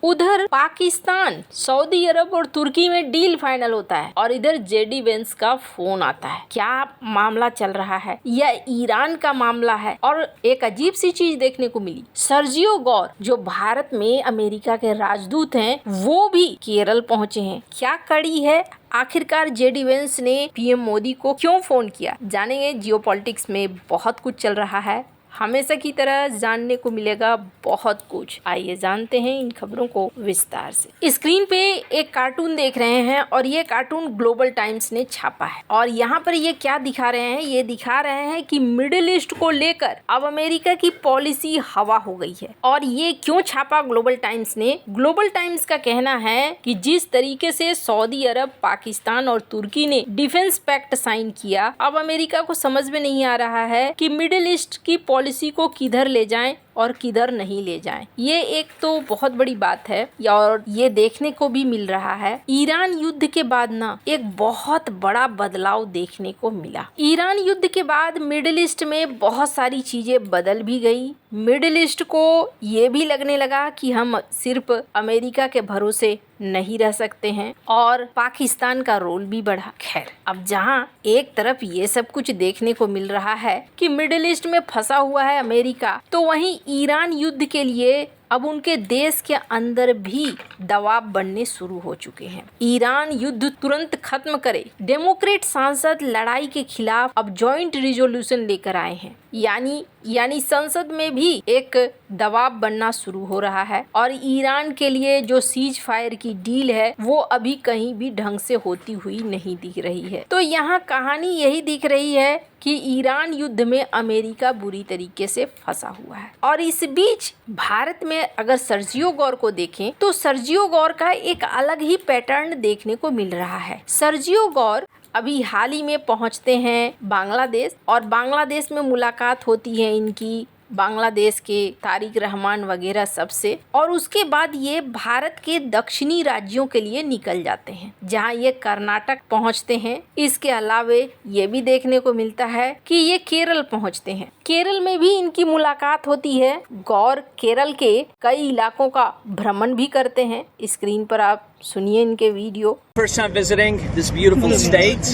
उधर पाकिस्तान, सऊदी अरब और तुर्की में डील फाइनल होता है और इधर जेडी वेंस का फोन आता है। क्या मामला चल रहा है? यह ईरान का मामला है। और एक अजीब सी चीज देखने को मिली, सर्जियो गौर जो भारत में अमेरिका के राजदूत हैं, वो भी केरल पहुंचे हैं। क्या कड़ी है? आखिरकार जेडी वेंस ने पीएम मोदी को क्यों फोन किया? जानेंगे। जियोपॉलिटिक्स में बहुत कुछ चल रहा है, हमेशा की तरह जानने को मिलेगा बहुत कुछ। आइए जानते हैं इन खबरों को विस्तार से। स्क्रीन पे एक कार्टून देख रहे हैं और ये कार्टून ग्लोबल टाइम्स ने छापा है और यहाँ पर ये क्या दिखा रहे हैं? ये दिखा रहे हैं कि मिडिल ईस्ट को लेकर अब अमेरिका की पॉलिसी हवा हो गई है। और ये क्यों छापा ग्लोबल टाइम्स ने? ग्लोबल टाइम्स का कहना है कि जिस तरीके से सऊदी अरब, पाकिस्तान और तुर्की ने डिफेंस पैक्ट साइन किया, अब अमेरिका को समझ में नहीं आ रहा है कि मिडिल ईस्ट की पॉलिसी को किधर ले जाएं और किधर नहीं ले जाएं। ये एक तो बहुत बड़ी बात है और ये देखने को भी मिल रहा है। ईरान युद्ध के बाद ना एक बहुत बड़ा बदलाव देखने को मिला। ईरान युद्ध के बाद मिडिल ईस्ट में बहुत सारी चीजें बदल भी गई। मिडिल ईस्ट को ये भी लगने लगा कि हम सिर्फ अमेरिका के भरोसे नहीं रह सकते हैं और पाकिस्तान का रोल भी बढ़ा। खैर, अब जहां एक तरफ ये सब कुछ देखने को मिल रहा है कि मिडिल ईस्ट में फंसा हुआ है अमेरिका, तो वहीं ईरान युद्ध के लिए अब उनके देश के अंदर भी दबाव बढ़ने शुरू हो चुके हैं। ईरान युद्ध तुरंत खत्म करे। डेमोक्रेट सांसद लड़ाई के खिलाफ अब जॉइंट रिजोल्यूशन लेकर आए हैं। यानी संसद में भी एक दबाव बनना शुरू हो रहा है और ईरान के लिए जो सीज फायर की डील है वो अभी कहीं भी ढंग से होती हुई नहीं दिख रही है। तो यहाँ कहानी यही दिख रही है कि ईरान युद्ध में अमेरिका बुरी तरीके से फंसा हुआ है। और इस बीच भारत में अगर सर्जियो गौर को देखें तो सर्जियो गौर का एक अलग ही पैटर्न देखने को मिल रहा है। सर्जियो गौर अभी हाल ही में पहुंचते हैं बांग्लादेश और बांग्लादेश में मुलाकात होती है इनकी बांग्लादेश के तारिक रहमान वगैरह सबसे, और उसके बाद ये भारत के दक्षिणी राज्यों के लिए निकल जाते हैं जहां ये कर्नाटक पहुंचते हैं। इसके अलावे ये भी देखने को मिलता है कि ये केरल पहुंचते हैं। केरल में भी इनकी मुलाकात होती है। गौर केरल के कई इलाकों का भ्रमण भी करते हैं। स्क्रीन पर आप सुनिए इनके video. First time visiting this beautiful state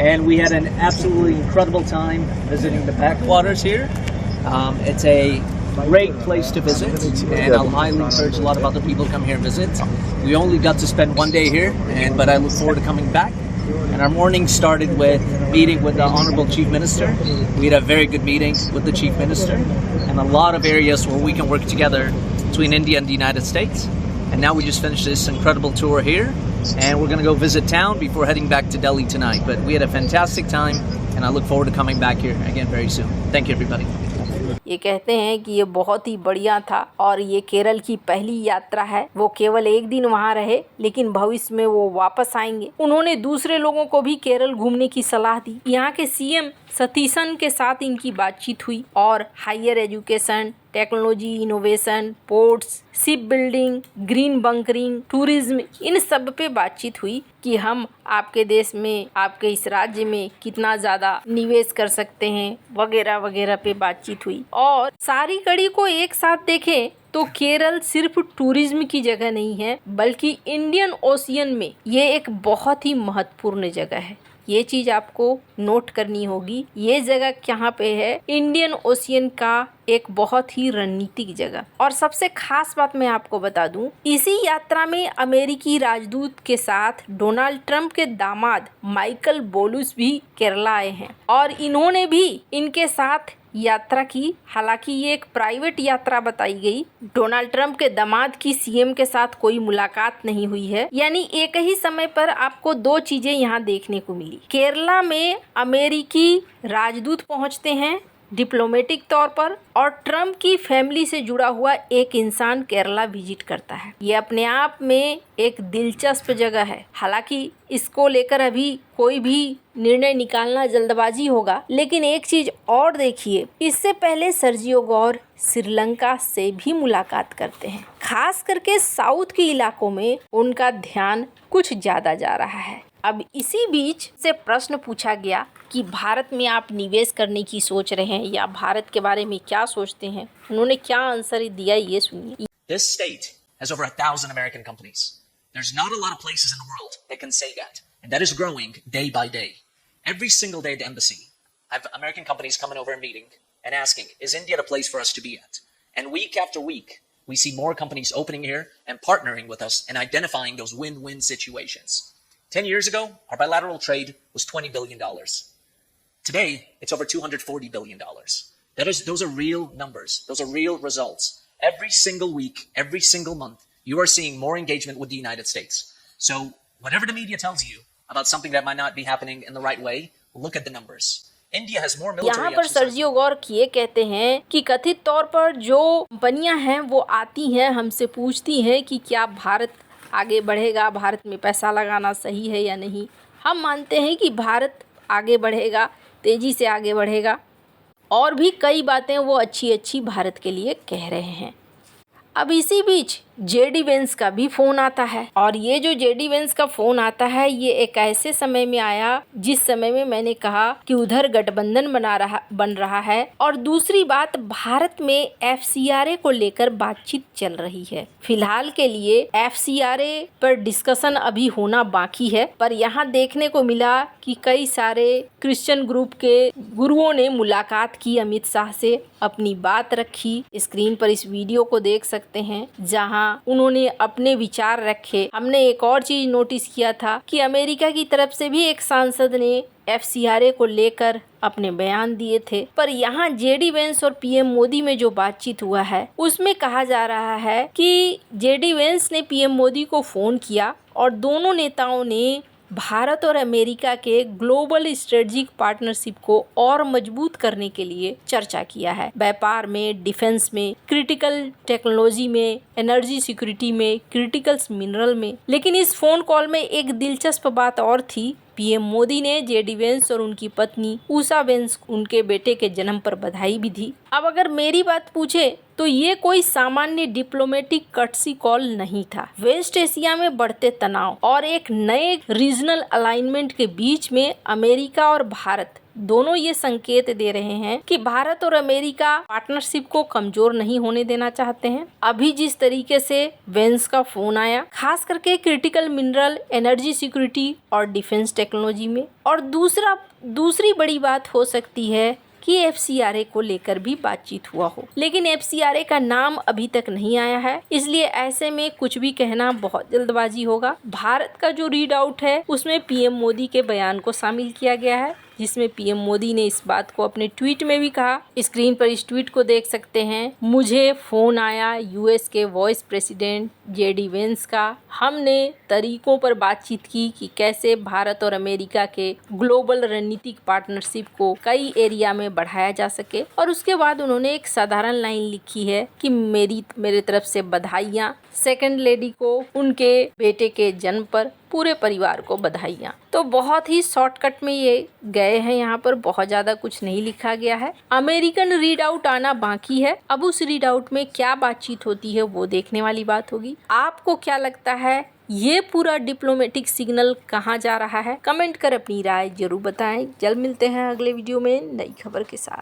and we had an absolutely incredible time visiting the backwaters here. It's a great place to visit and I'll highly encourage a lot of other people to come here and visit. We only got to spend one day here, but I look forward to coming back. And our morning started with meeting with the Honorable Chief Minister. We had a very good meeting with the Chief Minister and a lot of areas where we can work together between India and the United States. And now we just finished this incredible tour here and we're going to go visit town before heading back to Delhi tonight. But we had a fantastic time and I look forward to coming back here again very soon. Thank you everybody. ये कहते हैं कि ये बहुत ही बढ़िया था और ये केरल की पहली यात्रा है। वो केवल एक दिन वहाँ रहे लेकिन भविष्य में वो वापस आएंगे। उन्होंने दूसरे लोगों को भी केरल घूमने की सलाह दी। यहाँ के सीएम सतीशन के साथ इनकी बातचीत हुई और higher education, technology, innovation, ports, ship building, green bunkering, tourism, इन सब पे बातचीत हुई कि हम आपके देश में, आपके इस राज्य में कितना ज़्यादा निवेश कर सकते हैं वगैरह वगैरह पे बातचीत हुई। और सारी कड़ी को एक साथ देखें तो केरल सिर्फ टूरिज्म की जगह नहीं है बल्कि इंडियन ओशियन में ये एक बहुत ही महत्वपूर्ण जगह है। ये चीज आपको नोट करनी होगी। ये जगह कहाँ पे है? इंडियन ओशियन का एक बहुत ही रणनीतिक जगह। और सबसे खास बात मैं आपको बता दूं, इसी यात्रा में अमेरिकी राजदूत के साथ डोनाल्ड ट्रंप के दामाद माइकल बोलूस भी केरला आए हैं और इन्होंने भी इनके साथ यात्रा की। हालांकि ये एक प्राइवेट यात्रा बताई गई। डोनाल्ड ट्रंप के दामाद की सीएम के साथ कोई मुलाकात नहीं हुई है। यानी एक ही समय पर आपको दो चीजें यहाँ देखने को मिली। केरला में अमेरिकी राजदूत पहुँचते हैं डिप्लोमेटिक तौर पर और ट्रंप की फैमिली से जुड़ा हुआ एक इंसान केरला विजिट करता है। ये अपने आप में एक दिलचस्प जगह है। हालांकि इसको लेकर अभी कोई भी निर्णय निकालना जल्दबाजी होगा, लेकिन एक चीज और देखिए, इससे पहले सर्जियो गौर श्रीलंका से भी मुलाकात करते हैं। खास करके साउथ के इलाकों में उनका ध्यान कुछ ज्यादा जा रहा है। अब इसी बीच से प्रश्न पूछा गया कि भारत में आप निवेश करने की सोच रहे हैं या भारत के बारे में क्या सोचते हैं। उन्होंने क्या आंसर दिया, ये सुनिए। This state has over 1,000 American companies. There's not a lot of places in the world that can say that. And that is growing day by day. Every single day at the embassy, I have American companies coming over and meeting and asking, is India the place for us to be at? And week after week, we see more companies opening here and partnering with us and identifying those win-win situations. 10 years ago, our bilateral trade was $20 billion. Today, it's over $240 billion. Those are real numbers. Those are real results. Every single week, every single month, you are seeing more engagement with the United States. So whatever the media tells you about something that might not be happening in the right way, look at the numbers. India has more military यहाँ पर Sergio गौर्क ये कहते हैं कि कथित तौर पर जो कंपनियां हैं वो आती हैं, हमसे पूछती हैं कि क्या भारत आगे बढ़ेगा, भारत में पैसा लगाना सही है या नहीं। हम मानते हैं कि भारत आगे बढ़ेगा, तेज़ी से आगे बढ़ेगा, और भी कई बातें वो अच्छी अच्छी भारत के लिए कह रहे हैं। अब इसी बीच जेडी वेंस का भी फ़ोन आता है, और ये जो जेडी वेंस का फ़ोन आता है ये एक ऐसे समय में आया जिस समय में मैंने कहा कि उधर गठबंधन बन रहा है, और दूसरी बात भारत में FCRA को लेकर बातचीत चल रही है। फिलहाल के लिए FCRA पर डिस्कशन अभी होना बाकी है, पर यहाँ देखने को मिला कि कई सारे क्रिश्चियन ग्रुप के गुरुओं ने मुलाकात की अमित शाह से, अपनी बात रखी। स्क्रीन पर इस वीडियो को देख सकते हैं जहाँ उन्होंने अपने विचार रखे। हमने एक और चीज नोटिस किया था कि अमेरिका की तरफ से भी एक सांसद ने FCRA को लेकर अपने बयान दिए थे, पर यहाँ जेडी वेंस और PM मोदी में जो बातचीत हुआ है उसमें कहा जा रहा है कि जेडी वेंस ने PM मोदी को फ़ोन किया और दोनों नेताओं ने भारत और अमेरिका के ग्लोबल स्ट्रेटेजिक पार्टनरशिप को और मजबूत करने के लिए चर्चा किया है। व्यापार में, डिफेंस में, क्रिटिकल टेक्नोलॉजी में, एनर्जी सिक्योरिटी में, क्रिटिकल मिनरल में। लेकिन इस फोन कॉल में एक दिलचस्प बात और थी। PM मोदी ने जेडी वेंस और उनकी पत्नी उषा वेंस उनके बेटे के जन्म पर बधाई भी दी। अब अगर मेरी बात पूछे तो ये कोई सामान्य डिप्लोमेटिक कर्टसी कॉल नहीं था। वेस्ट एशिया में बढ़ते तनाव और एक नए रीजनल अलाइनमेंट के बीच में अमेरिका और भारत दोनों ये संकेत दे रहे हैं कि भारत और अमेरिका पार्टनरशिप को कमजोर नहीं होने देना चाहते हैं। अभी जिस तरीके से वेंस का फोन आया, खास करके क्रिटिकल मिनरल, एनर्जी सिक्योरिटी और डिफेंस टेक्नोलॉजी में, और दूसरी बड़ी बात हो सकती है कि FCRA को लेकर भी बातचीत हुआ हो, लेकिन FCRA का नाम अभी तक नहीं आया है, इसलिए ऐसे में कुछ भी कहना बहुत जल्दबाजी होगा। भारत का जो रीड आउट है उसमें PM मोदी के बयान को शामिल किया गया है, जिसमें PM मोदी ने इस बात को अपने ट्वीट में भी कहा। स्क्रीन पर इस ट्वीट को देख सकते हैं। मुझे फ़ोन आया US के वाइस प्रेसिडेंट जेडी वेंस का। हमने तरीकों पर बातचीत की कि कैसे भारत और अमेरिका के ग्लोबल रणनीतिक पार्टनरशिप को कई एरिया में बढ़ाया जा सके। और उसके बाद उन्होंने एक साधारण लाइन लिखी है कि मेरे तरफ से बधाइयाँ सेकंड लेडी को उनके बेटे के जन्म पर, पूरे परिवार को बधाइयाँ। तो बहुत ही शॉर्टकट में ये गए हैं, यहाँ पर बहुत ज़्यादा कुछ नहीं लिखा गया है। अमेरिकन रीड आउट आना बाकी है। अब उस रीड आउट में क्या बातचीत होती है वो देखने वाली बात होगी। आपको क्या लगता है ये पूरा डिप्लोमेटिक सिग्नल कहाँ जा रहा है? कमेंट कर अपनी राय जरूर बताएं। जल्द मिलते हैं अगले वीडियो में नई खबर के साथ।